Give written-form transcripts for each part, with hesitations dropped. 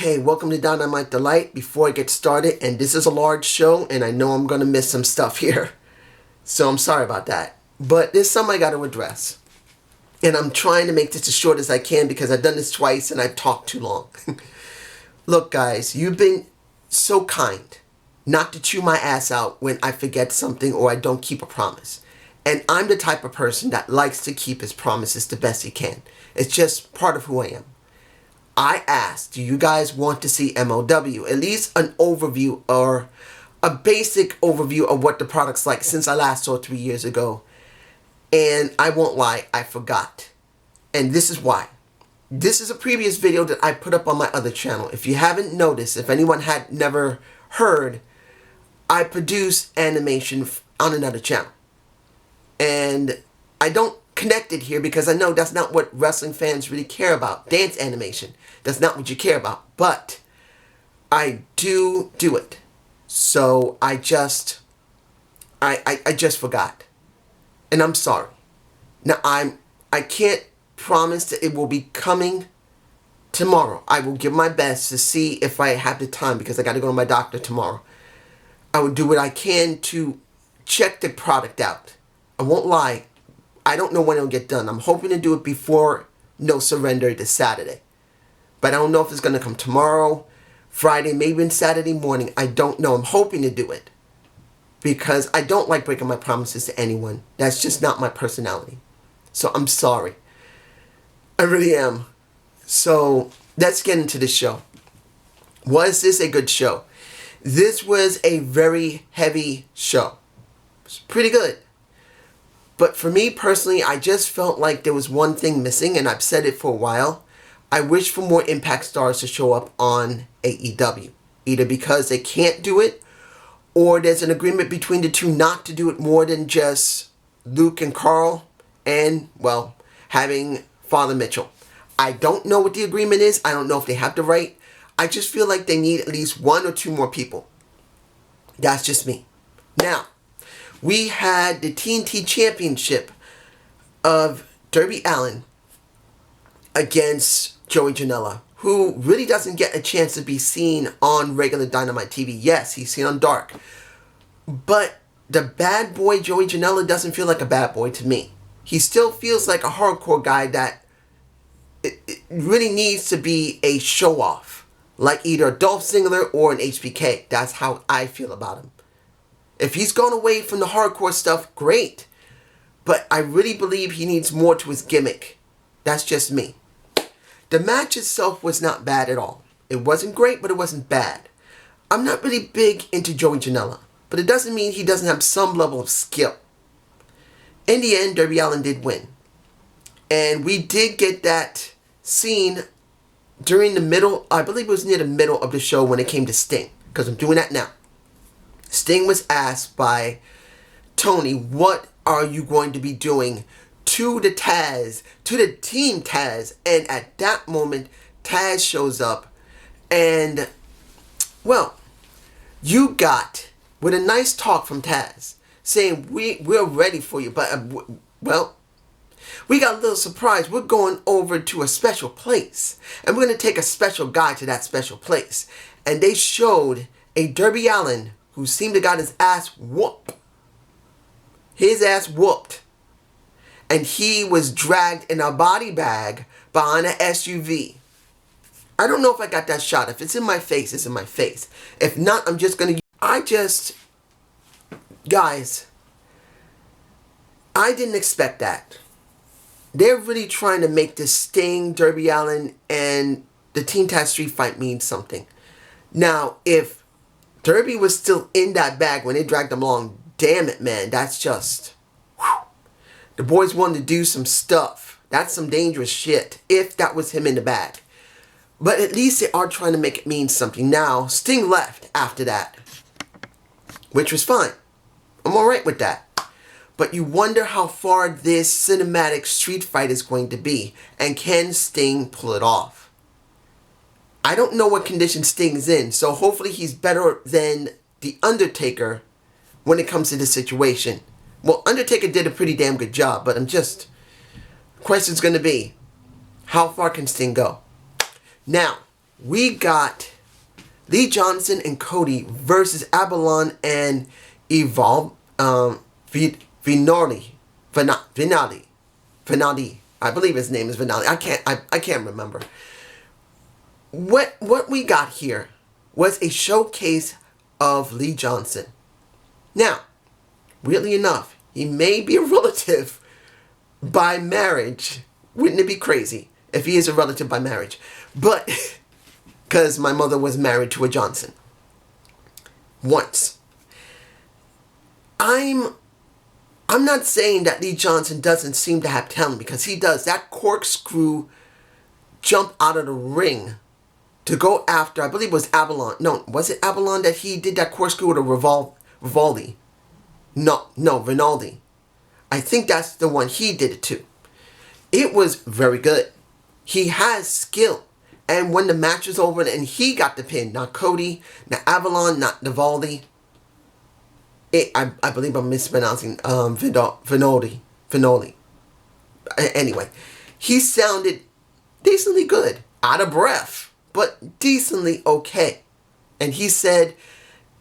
Okay, welcome to Dynamite Delight. Before I get started, and this is a large show, and I know I'm going to miss some stuff here. So I'm sorry about that. But there's something I got to address. And I'm trying to make this as short as I can because I've done this twice and I've talked too long. Look, guys, you've been so kind not to chew my ass out when I forget something or I don't keep a promise. And I'm the type of person that likes to keep his promises the best he can. It's just part of who I am. I asked, do you guys want to see MLW? At least an overview or a basic overview of what the product's like since I last saw it 3 years ago. And I won't lie, I forgot. And this is why. This is a previous video that I put up on my other channel. If you haven't noticed, if anyone had never heard, I produce animation on another channel. And I don't connect it here because I know that's not what wrestling fans really care about. Dance animation. That's not what you care about. But I do it. So I just forgot. And I'm sorry. Now I can't promise that it will be coming tomorrow. I will give my best to see if I have the time because I got to go to my doctor tomorrow. I will do what I can to check the product out. I won't lie. I don't know when it'll get done. I'm hoping to do it before No Surrender this Saturday. But I don't know if it's going to come tomorrow, Friday, maybe even Saturday morning. I don't know. I'm hoping to do it. Because I don't like breaking my promises to anyone. That's just not my personality. So I'm sorry. I really am. So let's get into the show. Was this a good show? This was a very heavy show. It's pretty good. But for me personally, I just felt like there was one thing missing, and I've said it for a while. I wish for more Impact stars to show up on AEW. Either because they can't do it, or there's an agreement between the two not to do it more than just Luke and Carl and, well, having Father Mitchell. I don't know what the agreement is. I don't know if they have the right. I just feel like they need at least one or two more people. That's just me. Now, we had the TNT Championship of Darby Allin against Joey Janela, who really doesn't get a chance to be seen on regular Dynamite TV. Yes, he's seen on Dark. But the bad boy Joey Janela doesn't feel like a bad boy to me. He still feels like a hardcore guy that it really needs to be a show-off. Like either a Dolph Ziggler or an HBK. That's how I feel about him. If he's gone away from the hardcore stuff, great. But I really believe he needs more to his gimmick. That's just me. The match itself was not bad at all. It wasn't great, but it wasn't bad. I'm not really big into Joey Janela, but it doesn't mean he doesn't have some level of skill. In the end, Darby Allin did win. And we did get that scene during the middle, I believe it was near the middle of the show when it came to Sting, because I'm doing that now. Sting was asked by Tony, what are you going to be doing to the Taz, to the team Taz? And at that moment, Taz shows up and, well, you got, with a nice talk from Taz, saying, we're ready for you, but, well, we got a little surprise. We're going over to a special place, and we're going to take a special guy to that special place. And they showed a Darby Allin who seemed to got his ass whooped. His ass whooped. And he was dragged in a body bag behind an SUV. I don't know if I got that shot. If it's in my face, it's in my face. If not, I'm just going to... Guys, I didn't expect that. They're really trying to make this Sting, Darby Allin, and the Team Taz Street fight mean something. Now, if Darby was still in that bag when they dragged him along, damn it, man, that's just... Whew. The boys wanted to do some stuff. That's some dangerous shit, if that was him in the bag. But at least they are trying to make it mean something. Now, Sting left after that, which was fine. I'm alright with that. But you wonder how far this cinematic street fight is going to be, and can Sting pull it off? I don't know what condition Sting's in, so hopefully he's better than The Undertaker when it comes to this situation. Well, Undertaker did a pretty damn good job, but the question's going to be, how far can Sting go? Now, we got Lee Johnson and Cody versus Avalon and Evolve Vinali. I believe his name is Vinali. I can't remember. What we got here was a showcase of Lee Johnson. Now, weirdly enough, he may be a relative by marriage. Wouldn't it be crazy if he is a relative by marriage? But because my mother was married to a Johnson once. I'm not saying that Lee Johnson doesn't seem to have talent, because he does. That corkscrew jump out of the ring to go after, I believe it was Avalon. No, was it Avalon that he did that corkscrew with a Rivaldi? No, Rinaldi. I think that's the one he did it to. It was very good. He has skill. And when the match was over and he got the pin, not Cody, not Avalon, not Nivaldi. I believe I'm mispronouncing Finoli. Anyway, he sounded decently good. Out of breath, but decently okay. And he said,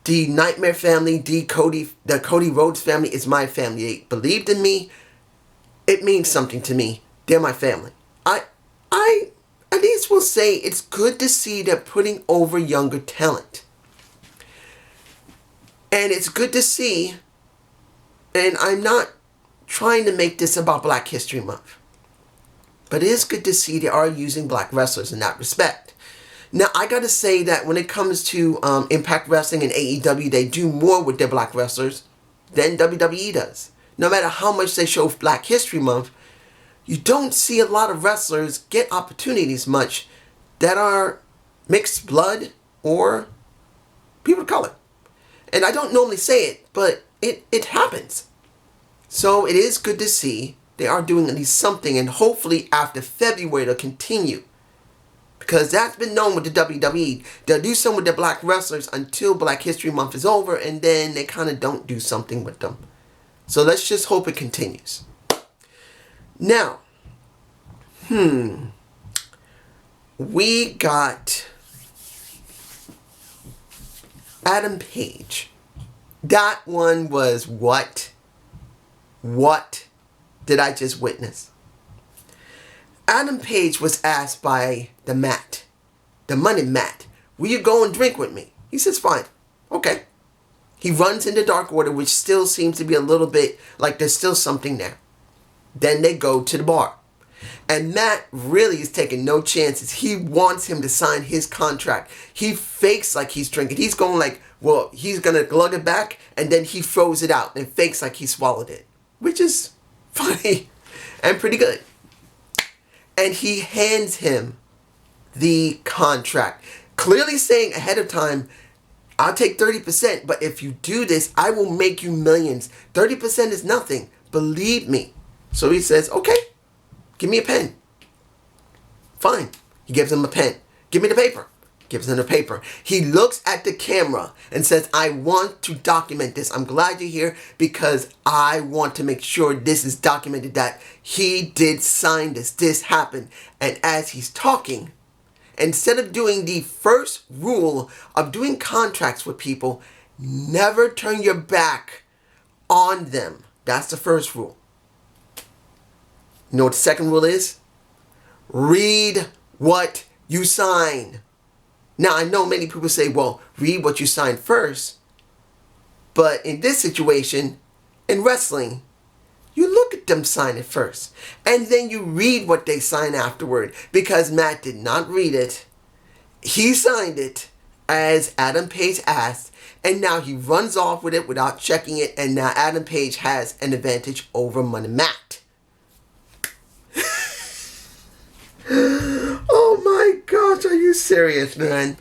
the Nightmare family, the Cody Rhodes family is my family. They believed in me. It means something to me. They're my family. I at least will say it's good to see they're putting over younger talent. And it's good to see, and I'm not trying to make this about Black History Month, but it is good to see they are using black wrestlers in that respect. Now, I got to say that when it comes to Impact Wrestling and AEW, they do more with their black wrestlers than WWE does. No matter how much they show Black History Month, you don't see a lot of wrestlers get opportunities much that are mixed blood or people of color. And I don't normally say it, but it happens. So it is good to see they are doing at least something, and hopefully after February they'll continue. Because that's been known with the WWE. They'll do something with their black wrestlers until Black History Month is over, and then they kind of don't do something with them. So let's just hope it continues. Now, we got Adam Page. That one was what? What did I just witness? Adam Page was asked by the money Matt, will you go and drink with me? He says, fine. Okay. He runs into Dark Order, which still seems to be a little bit like there's still something there. Then they go to the bar. And Matt really is taking no chances. He wants him to sign his contract. He fakes like he's drinking. He's going like, well, he's going to lug it back, and then he throws it out and fakes like he swallowed it, which is funny and pretty good. And he hands him the contract, clearly saying ahead of time, I'll take 30%, but if you do this, I will make you millions. 30% is nothing. Believe me. So he says, okay, give me a pen. Fine. He gives him a pen. Give me the paper. Gives him the paper. He looks at the camera and says, I want to document this. I'm glad you're here because I want to make sure this is documented that he did sign this. This happened. And as he's talking, instead of doing the first rule of doing contracts with people, never turn your back on them. That's the first rule. You know what the second rule is? Read what you sign. Now, I know many people say, well, read what you signed first. But in this situation, in wrestling, you look at them sign it first. And then you read what they sign afterward. Because Matt did not read it. He signed it as Adam Page asked. And now he runs off with it without checking it. And now Adam Page has an advantage over Money Matt. Oh my gosh, are you serious, man?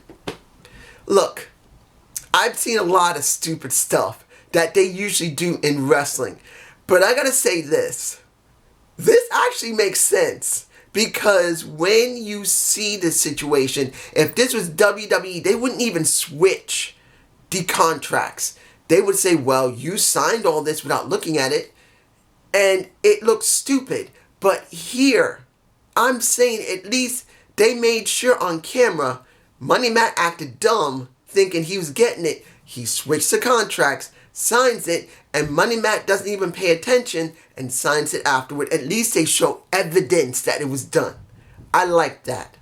Look, I've seen a lot of stupid stuff that they usually do in wrestling. But I gotta say this. This actually makes sense. Because when you see this situation, if this was WWE, they wouldn't even switch the contracts. They would say, well, you signed all this without looking at it. And it looks stupid. But here, I'm saying at least they made sure on camera Money Matt acted dumb, thinking he was getting it. He switched the contracts, signs it, and Money Matt doesn't even pay attention and signs it afterward. At least they show evidence that it was done. I like that.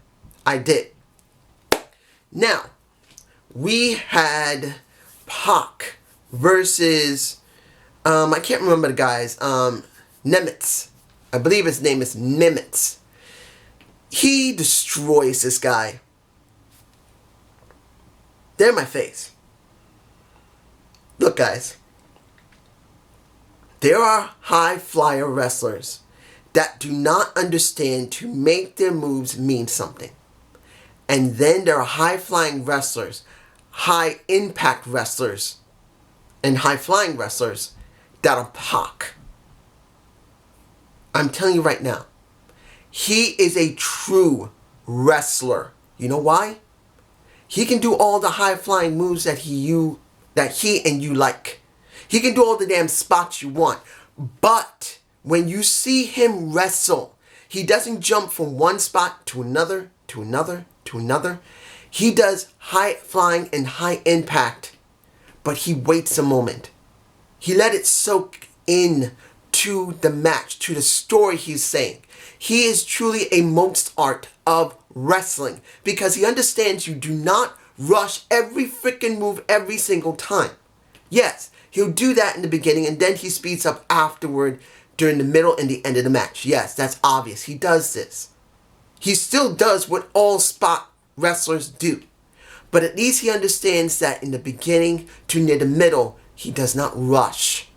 I did. Now, we had Pac versus, I can't remember the guys, Nemitz. I believe his name is Nemitz. He destroys this guy. They're in my face. Look, guys. There are high flyer wrestlers that do not understand to make their moves mean something. And then there are high flying wrestlers, high impact wrestlers, and high flying wrestlers that are Pac. I'm telling you right now, he is a true wrestler. You know why? He can do all the high flying moves that he and you like. He can do all the damn spots you want. But when you see him wrestle, he doesn't jump from one spot to another, to another, to another. He does high flying and high impact, but he waits a moment. He let it soak in to the match, to the story he's saying. He is truly a Mozart of wrestling because he understands you do not rush every freaking move every single time. Yes, he'll do that in the beginning and then he speeds up afterward during the middle and the end of the match. Yes, that's obvious. He does this. He still does what all spot wrestlers do. But at least he understands that in the beginning to near the middle, he does not rush.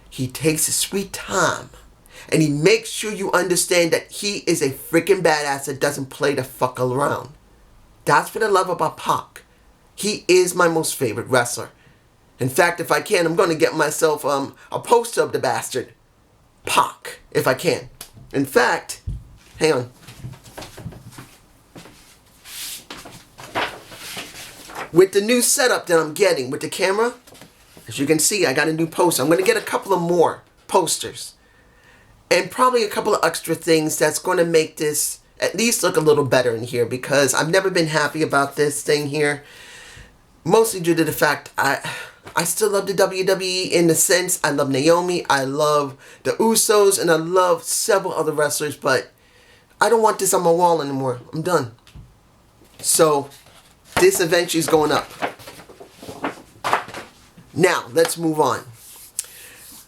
He takes his sweet time. And he makes sure you understand that he is a freaking badass that doesn't play the fuck around. That's what I love about Pac. He is my most favorite wrestler. In fact, if I can, I'm going to get myself a poster of the bastard. Pac, if I can. In fact, hang on. With the new setup that I'm getting with the camera, as you can see, I got a new poster. I'm going to get a couple of more posters. And probably a couple of extra things that's going to make this at least look a little better in here. Because I've never been happy about this thing here. Mostly due to the fact I still love the WWE in the sense. I love Naomi. I love the Usos. And I love several other wrestlers. But I don't want this on my wall anymore. I'm done. So this eventually is going up. Now, let's move on.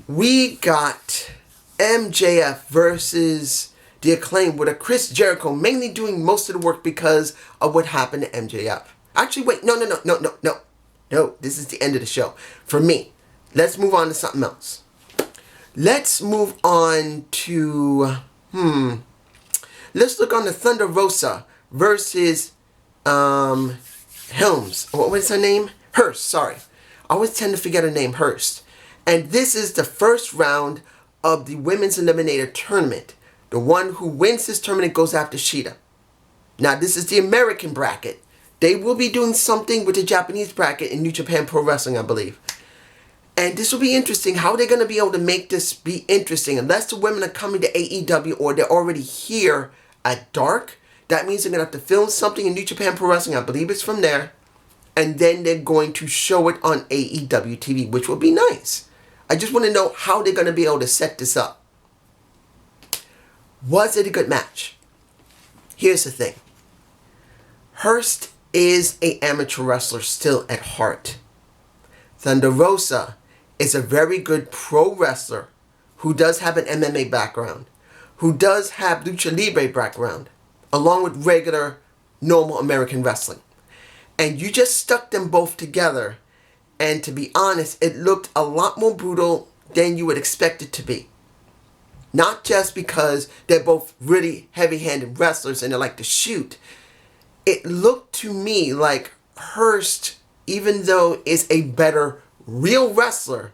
We got MJF versus The Acclaim with a Chris Jericho mainly doing most of the work because of what happened to MJF. Actually, wait, no. No, this is the end of the show. For me, let's move on to something else. Let's move on to, let's look on the Thunder Rosa versus, Helms. What was her name? Hurst, sorry. I always tend to forget her name, Hurst. And this is the first round of the Women's Eliminator Tournament. The one who wins this tournament goes after Shida. Now, this is the American bracket. They will be doing something with the Japanese bracket in New Japan Pro Wrestling, I believe. And this will be interesting. How are they going to be able to make this be interesting? Unless the women are coming to AEW or they're already here at Dark, that means they're going to have to film something in New Japan Pro Wrestling. I believe it's from there. And then they're going to show it on AEW TV, which will be nice. I just want to know how they're going to be able to set this up. Was it a good match? Here's the thing. Hurst is an amateur wrestler still at heart. Thunder Rosa is a very good pro wrestler who does have an MMA background, who does have lucha libre background, along with regular, normal American wrestling. And you just stuck them both together, and to be honest, it looked a lot more brutal than you would expect it to be. Not just because they're both really heavy-handed wrestlers and they like to shoot. It looked to me like Hurst, even though is a better real wrestler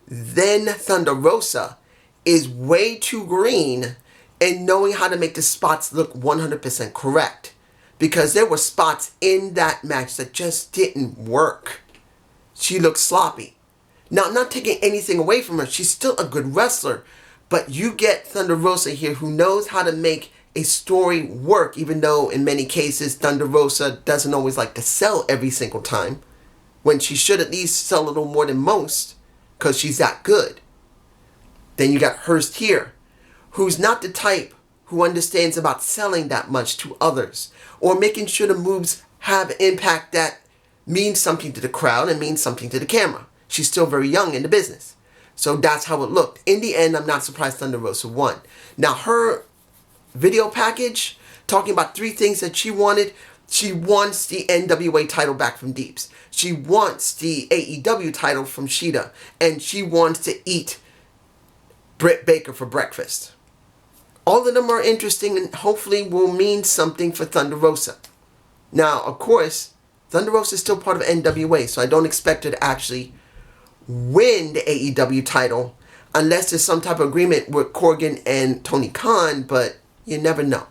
than Thunder Rosa, is way too green in knowing how to make the spots look 100% correct. Because there were spots in that match that just didn't work. She looked sloppy. Now, I'm not taking anything away from her. She's still a good wrestler. But you get Thunder Rosa here who knows how to make a story work, even though in many cases Thunder Rosa doesn't always like to sell every single time, when she should at least sell a little more than most because she's that good. Then you got Hurst here, who's not the type who understands about selling that much to others or making sure the moves have impact that means something to the crowd and means something to the camera. She's still very young in the business. So that's how it looked. In the end, I'm not surprised Thunder Rosa won. Now, her video package, talking about 3 things that she wanted. She wants the NWA title back from Deeps. She wants the AEW title from Shida. And she wants to eat Britt Baker for breakfast. All of them are interesting and hopefully will mean something for Thunder Rosa. Now, of course, Thunder Rosa is still part of NWA, so I don't expect her to actually win the AEW title unless there's some type of agreement with Corgan and Tony Khan, but you never know.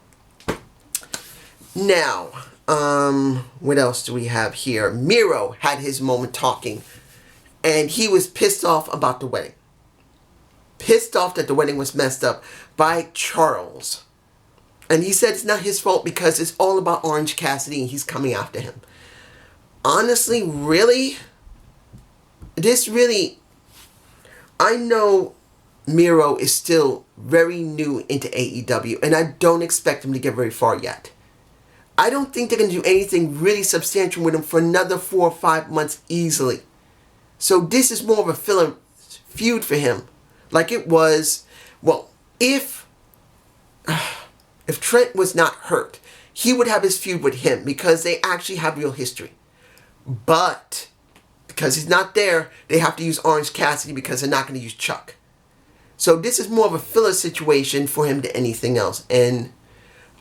Now, what else do we have here? Miro had his moment talking, and he was pissed off about the wedding. Pissed off that the wedding was messed up by Charles. And he said it's not his fault because it's all about Orange Cassidy and he's coming after him. Honestly, really? I know Miro is still very new into AEW and I don't expect him to get very far yet. I don't think they're going to do anything really substantial with him for another 4 or 5 months easily. So this is more of a filler feud for him. Like it was, well, if Trent was not hurt, he would have his feud with him because they actually have real history. But because he's not there, they have to use Orange Cassidy because they're not going to use Chuck. So this is more of a filler situation for him than anything else. And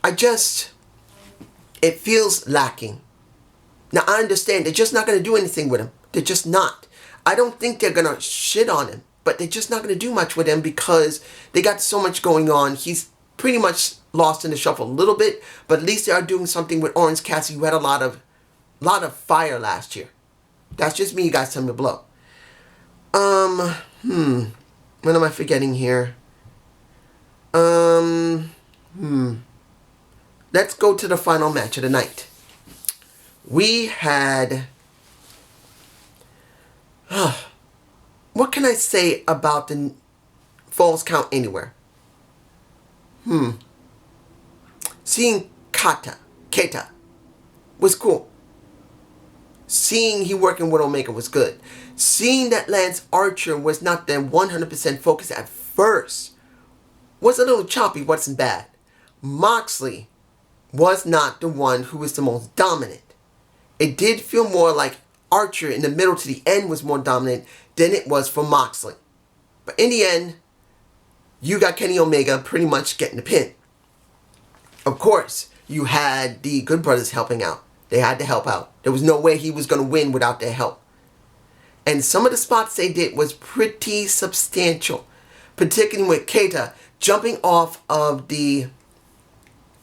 it feels lacking. Now I understand they're just not going to do anything with him. They're just not. I don't think they're going to shit on him. But they're just not going to do much with him because they got so much going on. He's pretty much lost in the shuffle a little bit. But at least they are doing something with Orange Cassidy, who had a lot of fire last year. That's just me. You guys tell me below. What am I forgetting here? Let's go to the final match of the night. We had... what can I say about the Falls Count Anywhere? Seeing Keita was cool. Seeing he working with Omega was good. Seeing that Lance Archer was not then 100% focused at first was a little choppy, wasn't bad. Moxley was not the one who was the most dominant. It did feel more like Archer in the middle to the end was more dominant than it was for Moxley. But in the end, you got Kenny Omega pretty much getting the pin. Of course, you had the Good Brothers helping out. They had to help out. There was no way he was going to win without their help. And some of the spots they did was pretty substantial. Particularly with Keita jumping off of the...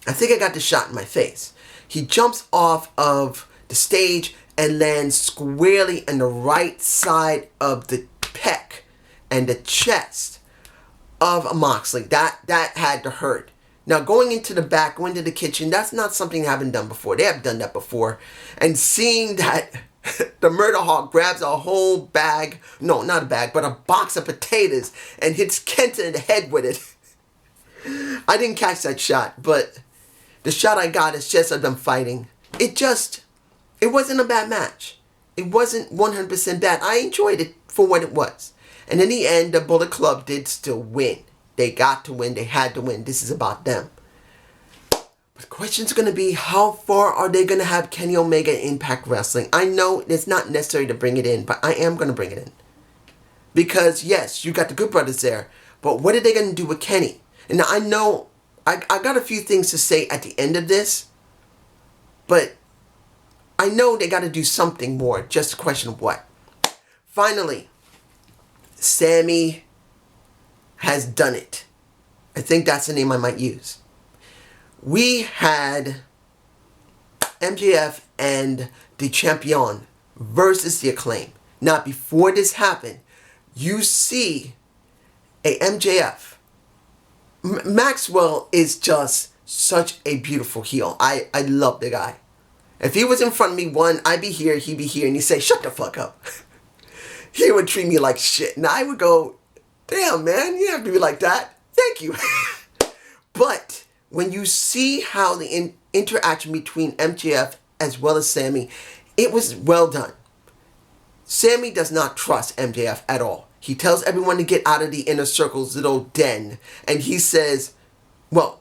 I think I got the shot in my face. He jumps off of the stage and lands squarely in the right side of the pec and the chest of Moxley. That had to hurt. Now, going into the back, going to the kitchen, that's not something they haven't done before. They have done that before. And seeing that the Murder Hawk grabs a whole bag, no, not a bag, but a box of potatoes and hits Kenta in the head with it. I didn't catch that shot, but the shot I got is just of them fighting. It wasn't a bad match. It wasn't 100% bad. I enjoyed it for what it was. And in the end, the Bullet Club did still win. They got to win. They had to win. This is about them. But the question's going to be, how far are they going to have Kenny Omega in Impact Wrestling? I know it's not necessary to bring it in, but I am going to bring it in. Because, yes, you got the Good Brothers there, but what are they going to do with Kenny? And now I know I got a few things to say at the end of this, but I know they got to do something more. Just a question of what. Finally, Sammy has done it. I think that's the name I might use. We had MJF and the Champion versus the Acclaim. Now, before this happened, you see a MJF. Maxwell is just such a beautiful heel. I love the guy. If he was in front of me, one, I'd be here, he'd be here, and he'd say, shut the fuck up. He would treat me like shit. And I would go, damn, man, you don't have to be like that. Thank you. But when you see how the interaction between MJF as well as Sammy, it was well done. Sammy does not trust MJF at all. He tells everyone to get out of the inner circle's little den. And he says, well,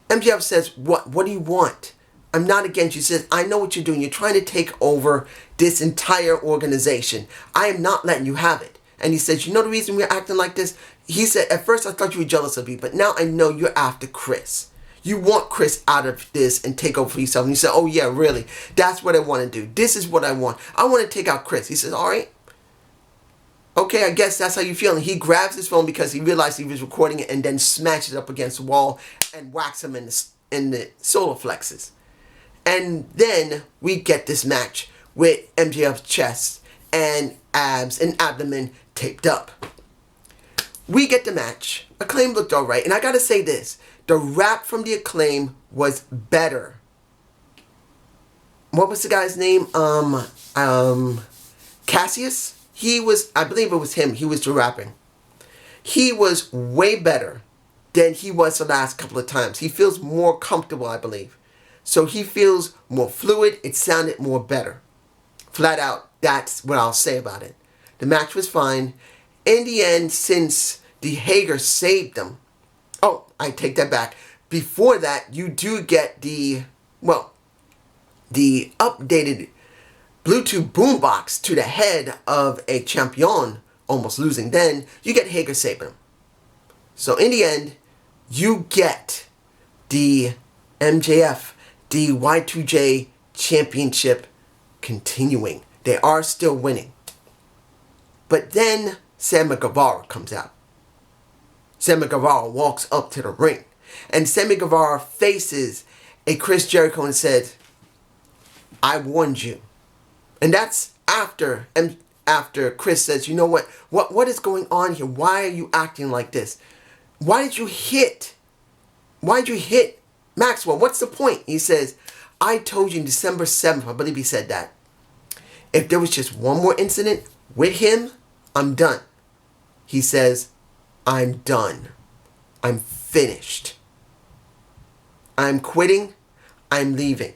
MJF says, what do you want? I'm not against you. He says, I know what you're doing. You're trying to take over this entire organization. I am not letting you have it. And he says, you know the reason we're acting like this? He said, at first I thought you were jealous of me, but now I know you're after Chris. You want Chris out of this and take over for yourself. And you say, oh yeah, really? That's what I want to do. This is what I want. I want to take out Chris. He says, all right. Okay, I guess that's how you feel. And he grabs his phone because he realized he was recording it and then smashes it up against the wall and whacks him in the solar plexus. And then we get this match with MJF's chest and abs and abdomen taped up. We get the match. Acclaim looked alright. And I gotta say this. The rap from the Acclaim was better. What was the guy's name? Cassius? I believe it was him. He was the rapping. He was way better than he was the last couple of times. He feels more comfortable, I believe. So he feels more fluid. It sounded more better. Flat out, that's what I'll say about it. The match was fine. In the end, since the Hager saved them. Oh, I take that back. Before that, you do get the updated Bluetooth boombox to the head of a champion, almost losing. Then you get Hager saving him. So in the end, you get the MJF, the Y2J championship continuing. They are still winning. But then Sammy Guevara comes out. Sammy Guevara walks up to the ring. And Sammy Guevara faces a Chris Jericho and said, I warned you. And that's after Chris says, you know what is going on here? Why are you acting like this? Why did you hit Maxwell? What's the point? He says, I told you in December 7th, I believe he said that. If there was just one more incident with him, I'm done. He says, I'm done. I'm finished. I'm quitting. I'm leaving.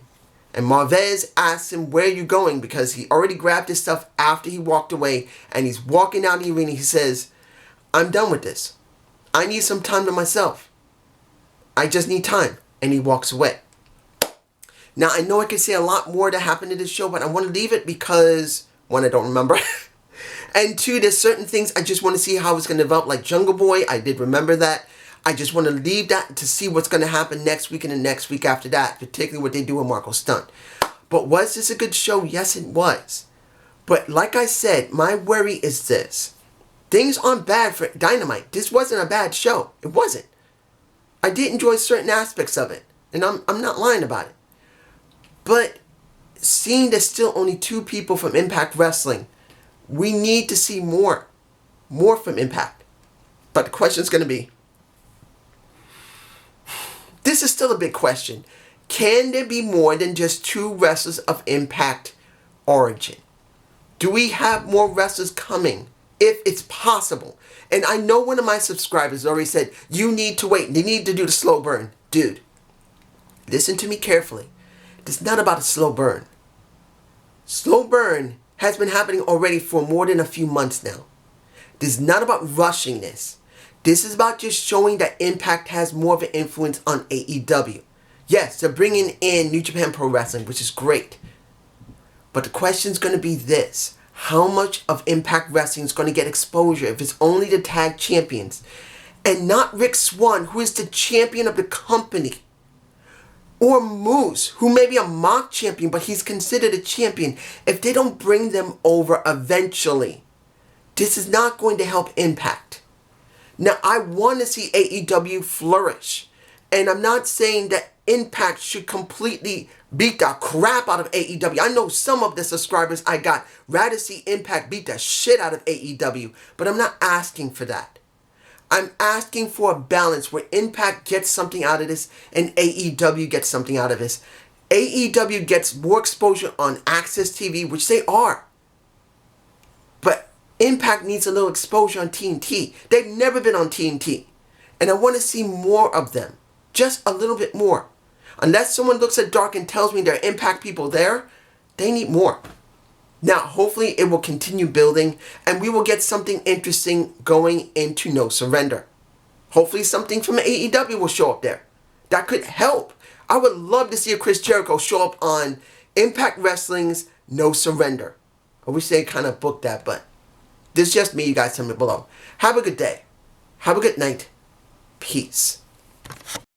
And Marvez asks him, where are you going? Because he already grabbed his stuff after he walked away. And he's walking out the arena. He says, I'm done with this. I need some time to myself. I just need time. And he walks away. Now, I know I could say a lot more that happened in this show, but I want to leave it because, one, I don't remember. And two, there's certain things I just want to see how it's going to develop. Like Jungle Boy, I did remember that. I just want to leave that to see what's going to happen next week and the next week after that. Particularly what they do with Marco Stunt. But was this a good show? Yes, it was. But like I said, my worry is this. Things aren't bad for Dynamite. This wasn't a bad show. It wasn't. I did enjoy certain aspects of it. And I'm not lying about it. But seeing there's still only 2 people from Impact Wrestling, we need to see more. More from Impact. But the question is going to be, this is still a big question. Can there be more than just 2 wrestlers of Impact origin? Do we have more wrestlers coming? If it's possible. And I know one of my subscribers already said, you need to wait. They need to do the slow burn. Dude, listen to me carefully. It's not about a slow burn. Slow burn has been happening already for more than a few months now. This is not about rushing this. This is about just showing that Impact has more of an influence on AEW. Yes, they're bringing in New Japan Pro Wrestling, which is great. But the question is going to be this. How much of Impact Wrestling is going to get exposure if it's only the tag champions? And not Rick Swann, who is the champion of the company. Or Moose, who may be a mock champion, but he's considered a champion. If they don't bring them over eventually, this is not going to help Impact. Now, I want to see AEW flourish. And I'm not saying that Impact should completely beat the crap out of AEW. I know some of the subscribers I got rather see Impact beat the shit out of AEW. But I'm not asking for that. I'm asking for a balance where Impact gets something out of this and AEW gets something out of this. AEW gets more exposure on Access TV, which they are. But Impact needs a little exposure on TNT. They've never been on TNT. And I want to see more of them. Just a little bit more. Unless someone looks at Dark and tells me there are Impact people there, they need more. Now, hopefully it will continue building and we will get something interesting going into No Surrender. Hopefully something from AEW will show up there. That could help. I would love to see a Chris Jericho show up on Impact Wrestling's No Surrender. I wish they kind of booked that, but this is just me. You guys tell me below. Have a good day. Have a good night. Peace.